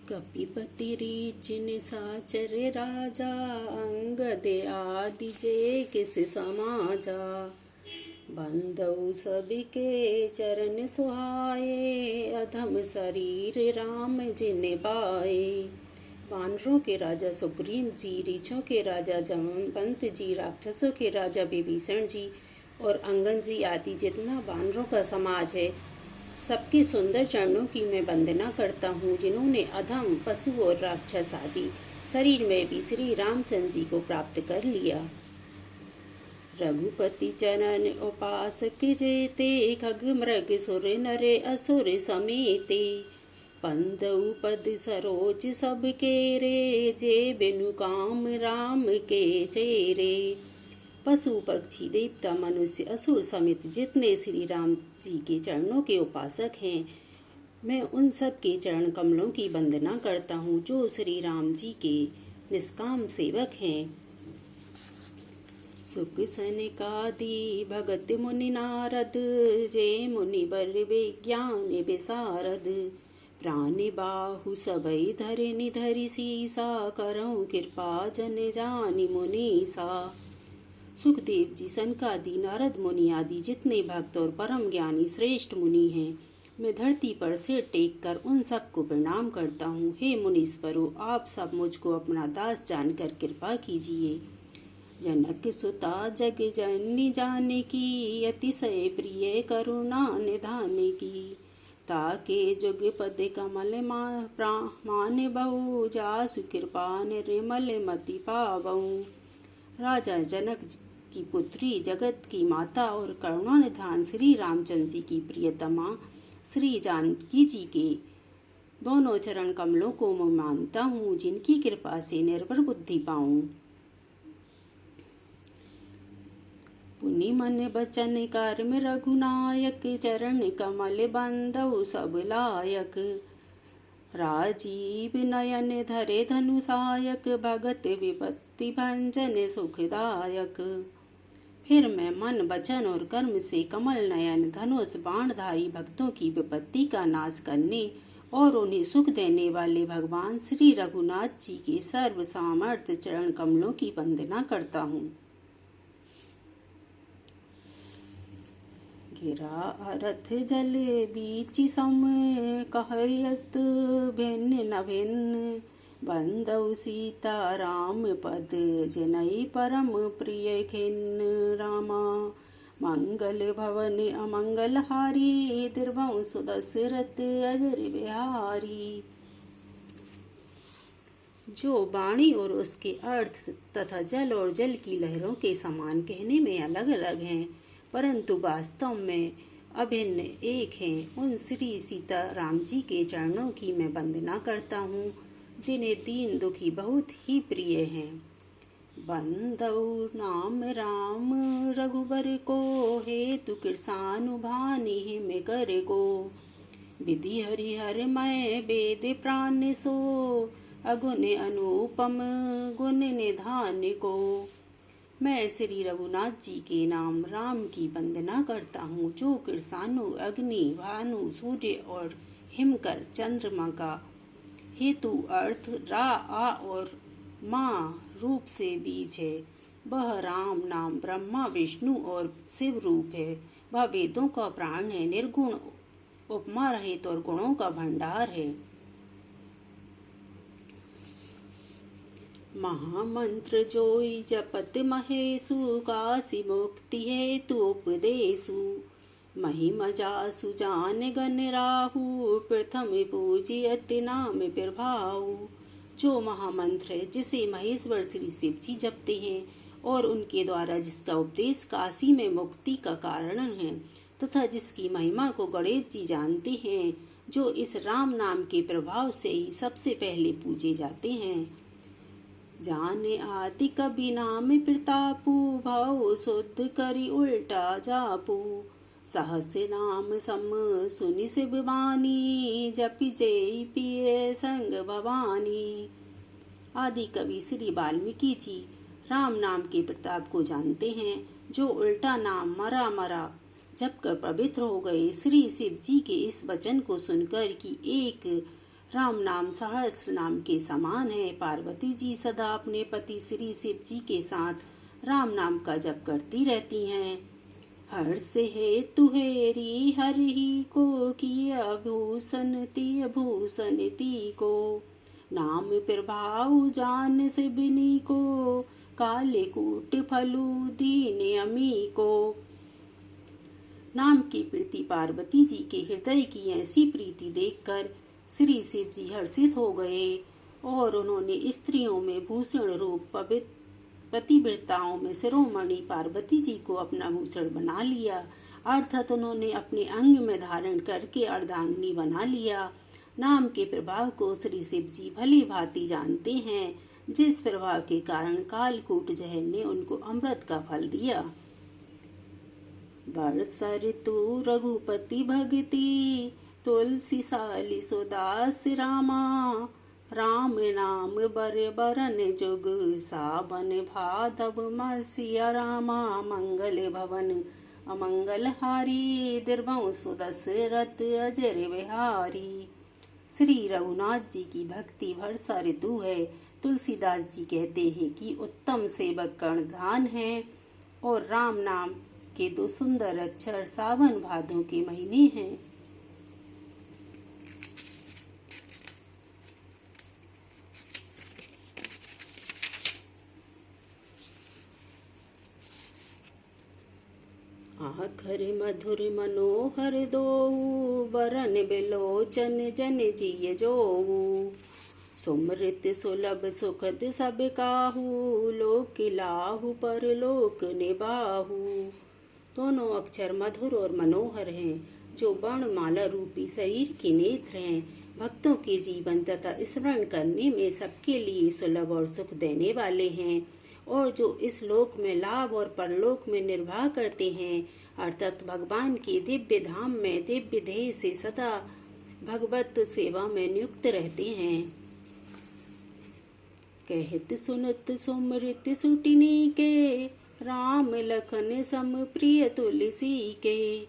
कपिपति reach निशाचर राजा, अंगद आदि जे किस समाजा। बंधु सबके चरण सुहाए, अधम शरीर राम जिन पाए। वानरों के राजा सुग्रीव जी, रीछों के राजा जमवंत जी, राक्षसों के राजा विभीषण जी और अंगद जी आदि जितना वानरों का समाज है, सबके सुंदर चरणों की मैं वंदना करता हूँ, जिन्होंने अधम पशु और राक्षस आदि शरीर में भी श्री रामचंद्र जी को प्राप्त कर लिया। रघुपति चरण उपासक जेते, खग मृग सुर नर असुर समेते। पंदउ पद सरोज सब केरे, जे बिनु काम राम के चेरे। पशु पक्षी देवता मनुष्य असुर समेत जितने श्री राम जी के चरणों के उपासक हैं, मैं उन सब के चरण कमलों की वंदना करता हूँ, जो श्री राम जी के निष्काम सेवक हैं। सुख सनकादि भगत मुनि नारद, जे मुनि बर विज्ञान विशारद। प्राण बाहु सबई धरि निधरि सीसा, करऊँ कृपा जन जानि मुनीसा। सुखदेव जी, सनकादि, नारद मुनि आदि जितने भक्त और परम ज्ञानी श्रेष्ठ मुनि हैं, मैं धरती पर सिर टेक कर उन सबको प्रणाम करता हूँ। हे मुनीश्वरों, आप सब मुझको अपना दास जानकर कृपा कीजिए। जनक सुता जग जननी जाने की, अतिशय प्रिय करुणा निधान की। ताके जुग पद कमल मान बहु, जासु कृपा निर्मल मति पावऊ। राजा जनक की पुत्री, जगत की माता और करुणा निधान श्री रामचंद्र जी की प्रियतमा श्री जानकी जी के दोनों चरण कमलों को मैं मानता हूँ, जिनकी कृपा से निर्भर बुद्धि पाऊं। पुनि मन बचन कर्म रघुनायक, चरण कमल बंधु सब लायक। राजीव नयन धरे धनुषायक, भगत विपत्ति भंजन सुखदायक। फिर मैं मन वचन और कर्म से कमल नयन धनुष बाणधारी भक्तों की विपत्ति का नाश करने और उन्हें सुख देने वाले भगवान श्री रघुनाथ जी के सर्व सामर्थ्य चरण कमलों की वंदना करता हूँ। गिरा रथ जल बीच सम, कहत भिन्न न भिन्न। बंधु सीता राम पद, जनई परम प्रिय खिन्न। रामा मंगल भवन अमंगल हारी, द्रवहु सुदशरथ अजर बिहारी। जो वाणी और उसके अर्थ तथा जल और जल की लहरों के समान कहने में अलग अलग हैं, परंतु वास्तव में अभिन्न एक हैं, उन श्री सीता राम जी के चरणों की मैं वंदना करता हूँ, जिन्हें दीन दुखी बहुत ही प्रिय हैं। बंधु नाम राम रघुबर को, हेतु कृषानुभानि हिम कर को। विधि हरिहर मैं वेद प्राण सो, अगुण अनुपम गुण निधान को। मैं श्री रघुनाथ जी के नाम राम की वंदना करता हूँ, जो कृषाणु अग्नि भानु सूर्य और हिमकर चंद्रमा का हेतु अर्थ रा आ और माँ रूप से बीज है। वह राम नाम ब्रह्मा विष्णु और शिव रूप है। वह वेदों का प्राण है, निर्गुण उपमा रहित और गुणों का भंडार है। महामंत्र जोई जपत महेशु, काशी मुक्ति हेतु उपदेशु। महिमा जासु जान गण राहु, प्रथम पूजियत नाम प्रभाऊ। जो महामंत्र है, जिसे महेश्वर श्री शिव जी जपते हैं और उनके द्वारा जिसका उपदेश काशी में मुक्ति का कारण है, तथा जिसकी महिमा को गणेश जी जानते हैं, जो इस राम नाम के प्रभाव से ही सबसे पहले पूजे जाते हैं। जाने आदि कबि नाम प्रतापु, भाव शुद्ध करी उल्टा जापू। सहस नाम सम सुनि शिव वाणी, जपि जय पिए संग भवानी। आदि कवि श्री वाल्मीकि जी राम नाम के प्रताप को जानते हैं, जो उल्टा नाम मरा मरा जप कर पवित्र हो गए। श्री शिव जी के इस वचन को सुनकर कि एक राम नाम सहस्र नाम के समान है। पार्वती जी सदा अपने पति श्री शिव जी के साथ राम नाम का जप करती रहती हैं। हर्ष है तुहेरी हर ही को किया भूषण ती को, नाम प्रभाव जान सिबनी को, काले कूट फलू दीन अमी को। नाम की प्रीति पार्वती जी के हृदय की ऐसी प्रीति देखकर श्री शिव जी हर्षित हो गए और उन्होंने स्त्रियों में भूषण रूप पवित्र पतिव्रताओं में शिरोमणि पार्वती जी को अपना भूषण बना लिया, अर्थात उन्होंने अपने अंग में धारण करके अर्धांगिनी बना लिया। नाम के प्रभाव को श्री शिव जी भली भांति जानते हैं, जिस प्रभाव के कारण कालकूट जहर ने उनको अमृत का फल दिया। बरसर तू रघुपति भगति, तुलसी साली सुदास रामा, राम नाम बर बरन जुग, सावन भादव मसिया रामा, मंगल भवन अमंगल हारी, दीर्घवंशु दशरथ अजर बिहारी। श्री रघुनाथ जी की भक्ति वर्षा ऋतु है। तुलसीदास जी कहते हैं कि उत्तम सेवक कर्णधान है और राम नाम के दो सुंदर अक्षर सावन भादों के महीने हैं। आखर मधुर मनोहर दोऊ, बरन बिलोचन जन जिय जोऊ, सुमृत सुलभ सुखद सब काहू, लोक लाहू पर लोक निबाहू। दोनों अक्षर मधुर और मनोहर हैं, जो वर्णमाला रूपी शरीर के नेत्र हैं। भक्तों के जीवन तथा स्मरण करने में सबके लिए सुलभ और सुख देने वाले हैं, और जो इस लोक में लाभ और परलोक में निर्वाह करते हैं, अर्थात भगवान के दिव्य धाम में दिव्य देह से सदा भगवत सेवा में नियुक्त रहते हैं। कहत सुनत सुमृत सुटिनी के, राम लखन सम प्रिय तुलसी के,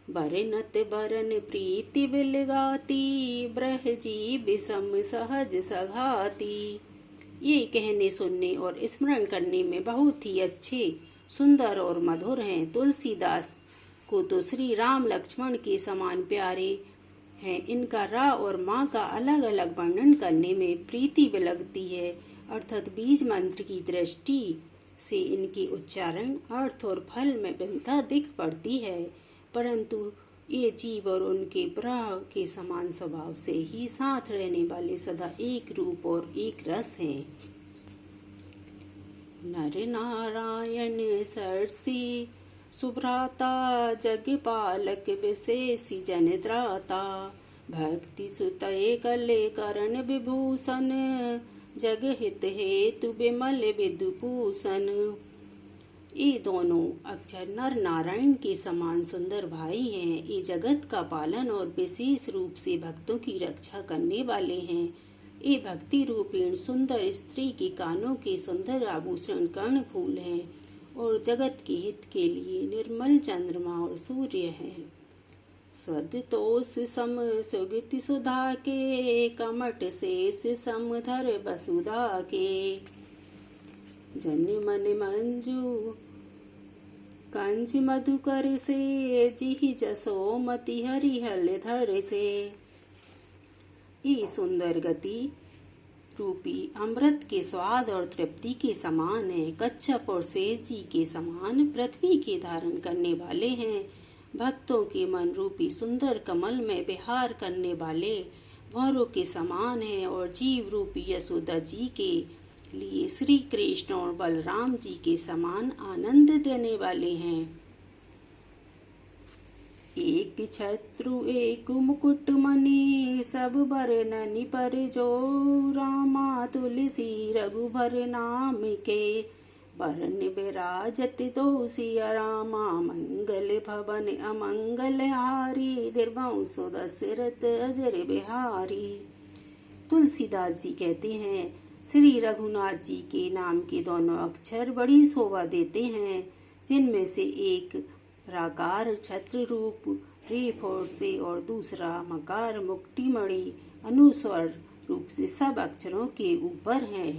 बरनत बरन प्रीति बिलगाती, ब्रह जी विषम सहज सघाती। ये कहने सुनने और स्मरण करने में बहुत ही अच्छे, सुंदर और मधुर हैं। तुलसीदास को तो श्री राम लक्ष्मण के समान प्यारे हैं। इनका रा और माँ का अलग अलग वर्णन करने में प्रीति बिलगती है, अर्थात बीज मंत्र की दृष्टि से इनके उच्चारण, अर्थ और फल में भिन्नता दिख पड़ती है, परंतु ये जीव और उनके ब्रह के समान स्वभाव से ही साथ रहने वाले सदा एक रूप और एक रस हैं। नर नारायण सरसी सुभ्राता, जग पालक विशेषी जनद्राता, भक्ति सुतये कले करण विभूषण, जग हित हेतु विमल विदुभूषण। ये दोनों अक्षर नर नारायण के समान सुंदर भाई हैं। ये जगत का पालन और विशेष रूप से भक्तों की रक्षा करने वाले हैं। ये भक्ति रूपेण सुंदर स्त्री के कानों के सुंदर आभूषण कर्ण फूल हैं और जगत के हित के लिए निर्मल चंद्रमा और सूर्य हैं। स्वदतोष सम सुगति सुधा के, कमट शेष समधर वसुधा के, जन मन मंजू कंज मधुकर से, जिहि जसोमति हरिहल धर से। ये सुंदर गति रूपी अमृत के स्वाद और तृप्ति के समान है। कच्छप और शेष जी के समान पृथ्वी के धारण करने वाले हैं। भक्तों के मन रूपी सुंदर कमल में विहार करने वाले भौरों के समान है और जीव रूपी यशोदा जी के लिए श्री कृष्ण और बलराम जी के समान आनंद देने वाले हैं। एक छत्रु एक मुकुट मणि, सब बरननि पर जो, रामा तुलसी रघुबर नाम के, बरन विराजत दो सिया रामा, मंगल भवन अमंगल हारी, दीर्घवंशु दशरथ अजर बिहारी। तुलसीदास जी कहते हैं, श्री रघुनाथ जी के नाम के दोनों अक्षर बड़ी शोभा देते हैं, जिनमें से एक राकार छत्र रूप रेफ और से और दूसरा मकार मुक्तिमणि अनुस्वर रूप से सब अक्षरों के ऊपर है।